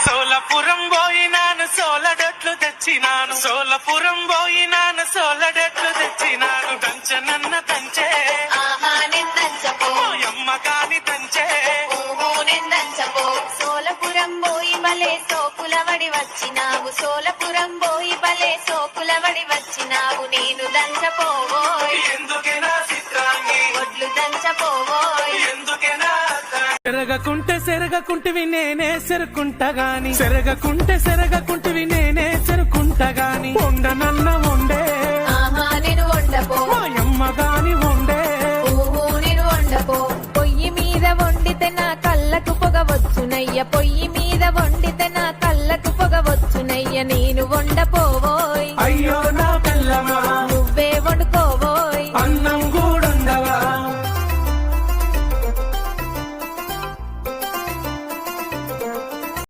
సోలపురం పోయినాను సోలడట్లు తెచ్చినాను సోలపురం పోయినాను సోలడట్లు తెచ్చినాను దంచనన్న దంచే అమ్మ కాని దంచే సోలపురం పోయి బలే సోకులవడి వచ్చినావు సోలపురం పోయి బలే సోకులవడి వచ్చినావు నేను దంచపోవోయ్ ఎందుకేనా చిత్రాంగి ఒడ్లు దంచపోవోయ్ ఎందుకేనా సెరగకుంటివి నేనే సెరుకుంటగాని సెరగకుంటివి నేనే సెరుకుంటగాని ఉండనన్న ఉండే నేను వండపో అమ్మ గాని ఉండే నేను వండపో పొయ్యి మీద వండితే నా కళ్ళకు పొగ వచ్చునయ్య పొయ్యి మీద వండితే నా కళ్ళకు పొగ వచ్చునయ్య నేను వండపోవో